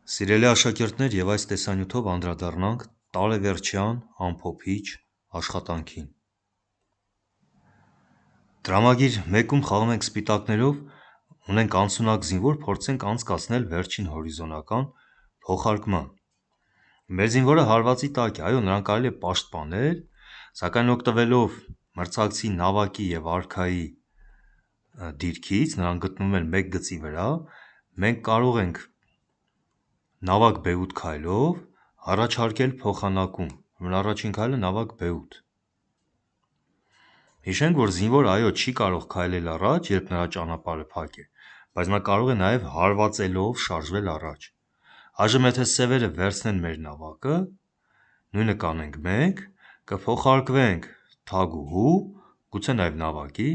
Սիրելի աշակերտներ, եւ այս տեսանյութով անդրադառնանք տարեվերջյան ամփոփիչ աշխատանքին։ Դրամագիր 1-ում խաղում ենք սպիտակներով, ունենք անսունակ զինվոր, փորձենք անցկացնել վերջին հորիզոնական փոխարկման։ Մեր զինվորը հարվածի տակ է, այո, նրան կարելի է պաշտպանել, սակայն օգտվելով մրցակցի նավակի եւ արքայի դիրքից, նրանք գտնվում են մեկ գծի վրա, մենք կարող ենք նավակ բեութ քայլով առաջարկել փոխանակում, ուրեմն առաջին քայլը նավակ բեութ։ Հիշենք, որ զինվորը այո չի կարող քայլել առաջ, երբ նրա ճանապարհը փակ է, բայց նա կարող է նաև հարվածելով շարժվել առաջ։ Այժմ եթե սևերը վերցնեն մեր նավակը, նույնը կանենք մենք, կփոխարկվենք թագուհու, գուցե նաև նավակի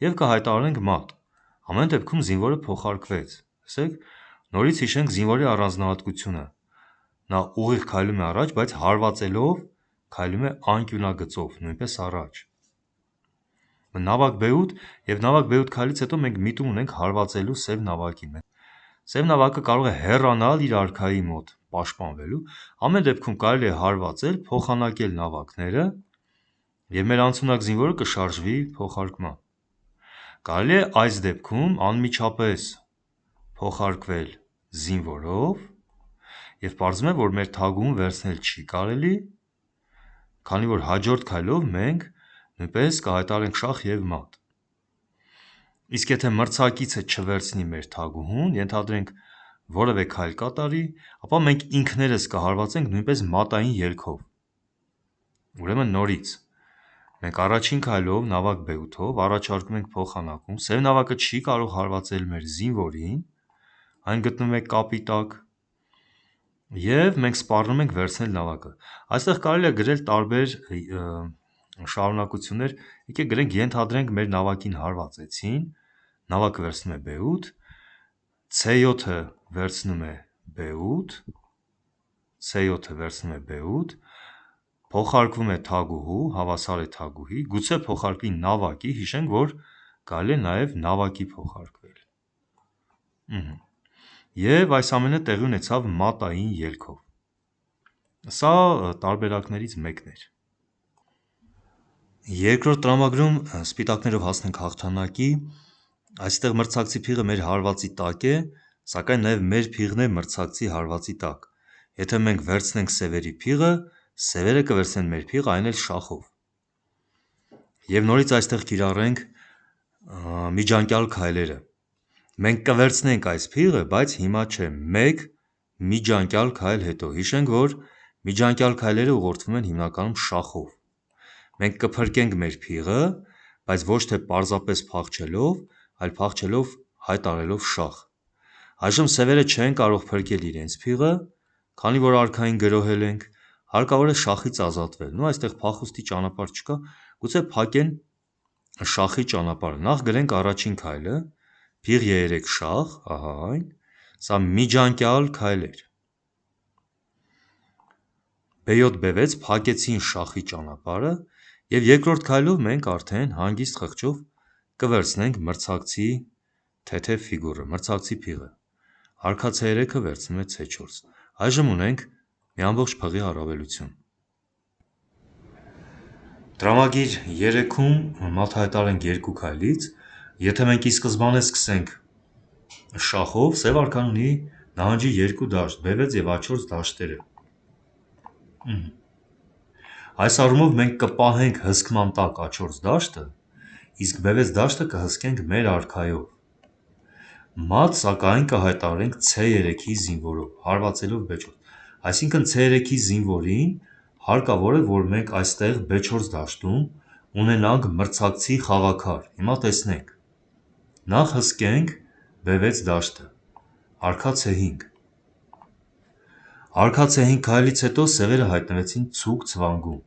եւ կհայտարարենք մատ։ Ամեն դեպքում զինվորը փոխարկվեց։ Տեսեք, նորից հիշենք զինվորի առանձնահատկությունը։ Նա ուղիղ քայլում է առաջ, բայց հարվածելով քայլում է անկյունագծով, նույնպես առաջ։ Նավակ բեութ եւ նավակ բեութ քայլից հետո մենք միտում ունենք հարվածելու սև նավակին։ Սև նավակը կարող է հեռանալ իր արքայի մոտ պաշտպանվելու, ամեն դեպքում կարելի է հարվածել, փոխանակել նավակները եւ մեր անցունակ զինվորը կշարժվի փոխարկման։ Կարելի է այս դեպքում անմիջապես փոխարկվել զինվորով եւ պարզվում է, որ մեր թագուհուն վերցնել չի կարելի, քանի որ հաջորդ քայլով մենք նույնպես կհայտարարենք շախ եւ մատ։ Իսկ եթե մրցակիցը չվերցնի մեր թագուհուն, ենթադրենք որևէ քայլ կատարի, ապա մենք ինքներս կհարվածենք նույնպես մատային ելքով։ Ուրեմն նորից մենք առաջին քայլով նավակ բեութով առաջարկում ենք փոխանակում, սև նավակը չի կարող հարվածել մեր զինվորին, այն գտնվում է կապի տակ, եւ մենք սպառնում ենք վերցնել նավակը։ Այստեղ կարելի է գրել տարբեր շարունակություններ, եկեք գրենք, ենթադրենք մեր նավակին հարվածեցին, նավակը վերցնում է բեութ, C7-ը վերցնում է բեութ, C7-ը վերցնում է բեութ, փոխարկվում է թագուհու, հավասար է թագուհի, գուցե փոխարկվի նավակի, հիշենք, որ կարելի է նաև նավակի փոխարկվել։ Եվ այս ամենը տեղի ունեցավ մատային ելքով։ Սա տարբերակներից մեկն էր։ Երկրորդ տրամագրում սպիտակներով հասնենք հաղթանակի, այստեղ մրցակցի փիղը մեր հարվածի տակ է, սակայն նաև մեր փիղն է մրցակցի հարվածի տակ։ Եթե մենք վերցնենք սևերի փիղը, սևերը կվերցնեն մեր փիղը, այն էլ շախով։ Եվ նորից այստեղ կիրառենք միջանկյալ քայլերը։ Մենք կվերցնենք այս փիղը, բայց հիմա չէ, մեկ միջանկյալ քայլ հետո։ Հիշենք, որ միջանկյալ քայլերը ուղղորդվում են հիմնականում շախով։ Մենք կփրկենք մեր փիղը, բայց ոչ թե պարզապես փախչելով, այլ փախչելով հայտարարելով շախ։ Այժմ սևերը չեն կարող փրկել իրենց փիղը, քանի որ արքային գրոհել ենք, հարկավոր է շախից ազատվել։ Նու այստեղ փախուստի ճանապարհ չկա, գուցե փակեն շախի ճանապարհը։ Նախ գրենք առաջին քայլը, փիղ E3 շախ, ահա այն, սա միջանկյալ քայլ էր։ B7 B6 փակեցին շախի ճանապարհը եւ երկրորդ քայլով մենք արդեն հանգիստ խղճով կվերցնենք մրցակցի թեթև ֆիգուրը, մրցակցի փիղը։ Արքա C3-ը վերցնում է C4։ Այժմ ունենք մի ամբողջ փղի առավելություն։ Տրամագիր 3-ում մատ հայտարարենք երկու քայլից, եթե մենք ի սկզբանե սկսենք շախով, սև արքան ունի նահանջի երկու դաշտ, B6 եւ A4 դաշտերը։ Այս առումով մենք կպահենք հսկման տակ A4 դաշտը, իսկ B6 դաշտը կհսկենք մեր արքայով։ Մատ սակայն կհայտարարենք C3-ի զինվորով, հարվածելով B4։ Այսինքն C3-ի զինվորին հարկավոր է, որ մենք այստեղ B4 դաշտում ունենանք մրցակցի խաղաքար։ Հիմա տեսնենք։ Նախ հսկենք B6 դաշտը, արքա C5։ Արքա C5 քայլից հետո սևերը հայտնվեցին ցուգ ցվանգում։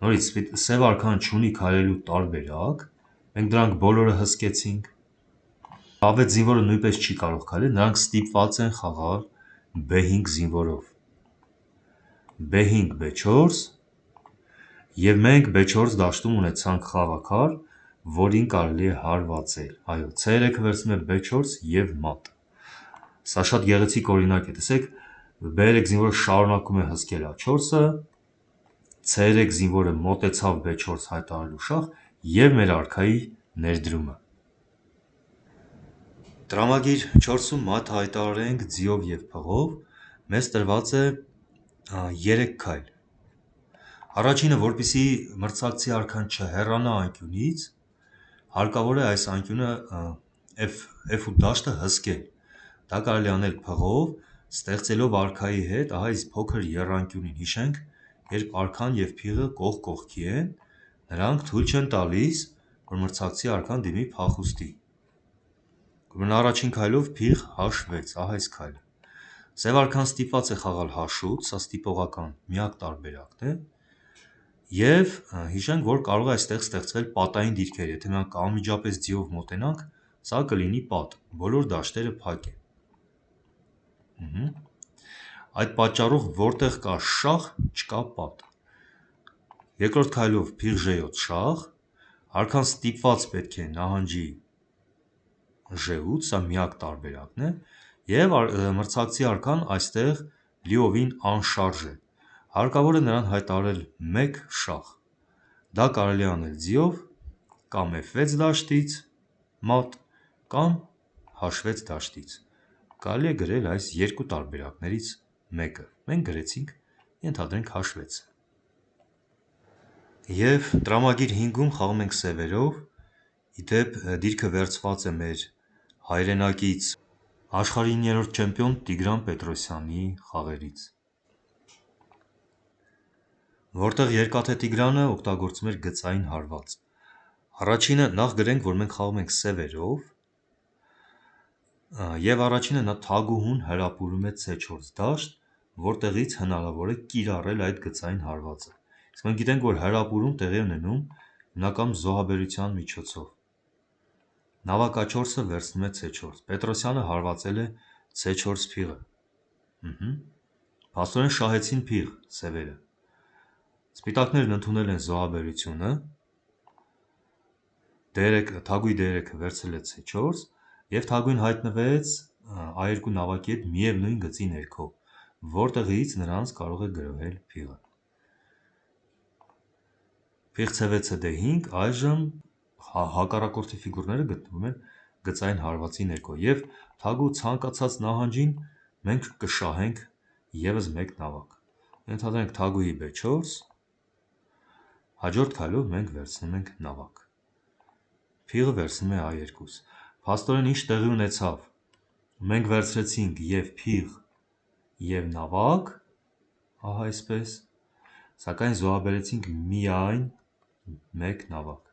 Նորից սև արքան չունի քայլելու տարբերակ, մենք դրանք բոլորը հսկեցինք։ Ավետ զինվորը նույնպես չի կարող քայլել, նրանք ստիպված են խաղալ B5 զինվորով։ B5 B4 եւ մենք B4 դաշտում ունեցանք խաղաքար, որին կարելի է հարվածել։ Այո, C3-ը վերցնում է B4 եւ մատ։ Սա շատ գեղեցիկ օրինակ է, տեսեք, B3 զինվորը շարունակում է հսկել A4-ը, C3 զինվորը մոտեցավ B4 հայտարարելու շահ և մեր արքայի ներդրումը։ Տրամագիր 4-ում մատ հայտարարենք ձիով և փղով, մեզ տրված է 3 քայլ։ Առաջինը, որպեսզի մրցակցի արքան չհեռանա անկյունից, հարկավոր է այս անկյունը F8 դաշտը հսկել։ Դա կարելի անել փղով, ստեղծելով արքայի հետ ահա այս փոքր եռանկյունին։ Հիշենք, երբ արքան և փիղը կողք կողքի են, նրանք թույլ չեն տալիս, որ մրցակցի արքան դիմի փախուստի։ Առաջին քայլով փիղ H6, ահա այս քայլը։ Սև արքան ստիպված է խաղալ H8, սա ստիպողական միակ տարբերակն է, և հիշենք, որ կարող է այստեղ ստեղծվել պատային դիրքեր, եթե մենք անմիջապես ձիով մոտենանք, սա կլինի պատ, բոլոր դաշտերը փակ են։ Այդ պատճառով որտեղ կա շահ, չկա պատ։ Երկրորդ քայլով փիղ G7 շահ, արքան ստիպված պետք է նահանջի G8, սա միակ տարբերակն է, և մրցակցի արքան այստեղ լիովին անշարժ է։ Հարկավոր է նրան հայտարարել 1 շահ։ Դա կարելի անել ձիով, կամ F6 դաշտից մատ, կամ H6 դաշտից։ Կարելի է գրել այս երկու տարբերակներից մեկը։ Մենք գրեցինք, ենթադրենք H6։ Եվ տրամագիր 5-ում խաղում ենք սևերով, ի դեպ դիրքը վերցված է մեր հայրենակից աշխարհի 9-րդ չեմպիոն Տիգրան Պետրոսյանի խաղերից, որտեղ երկաթե Տիգրանը օգտագործում էր գծային հարված։ Առաջինը նախ գրենք, որ մենք խաղում ենք սևերով, և առաջինը նա թագուհուն հրապուրում է C4 դաշտ, որտեղից հնարավոր է կիրառել այդ գծային հարվածը։ Իսկ մենք գիտենք, որ հրապուրում տեղի է ունենում հիմնականում զոհաբերության միջոցով։ Նավակ A4-ը վերցնում է C4, Պետրոսյանը հարվածել է C4 փիղը։ Փաստորեն շահեցին փիղ սևերը։ Սպիտակներն ընդունել են զոհաբերությունը, թագուհի D3-ը վերցրել է C4, և թագուհին հայտնվեց A2 նավակի հետ միևնույն գծի ներքո, որտեղից նրանց կարող է գրոհել փիղը։ Փիղ C6 D5, այժմ հակառակորդի ֆիգուրները գտնվում են գծային հարվածի ներքո, և թագուհու ցանկացած նահանջին մենք կշահենք ևս մեկ նավակ։ Ենթադրենք թագուհի B4, հաջորդ քայլով մենք վերցնում ենք նավակ։ Փիղը վերցնում է A2։ Փաստորեն ինչ տեղի ունեցավ։ Մենք վերցրեցինք և փիղ, և նավակ, ահա այսպես, սակայն զոհաբերեցինք միայն մեկ նավակ։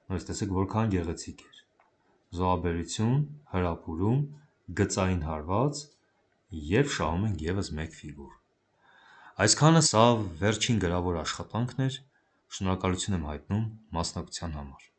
Նույնիսկ տեսեք որքան գեղեցիկ էր։ Զոհաբերություն, հրապուրում, գծային հարված և շահում ենք ևս մեկ ֆիգուր։ Այսքանը սա վերջին գրավոր աշխատանքն էր։ Շնորհակալություն եմ հայտնում մասնակցության համար։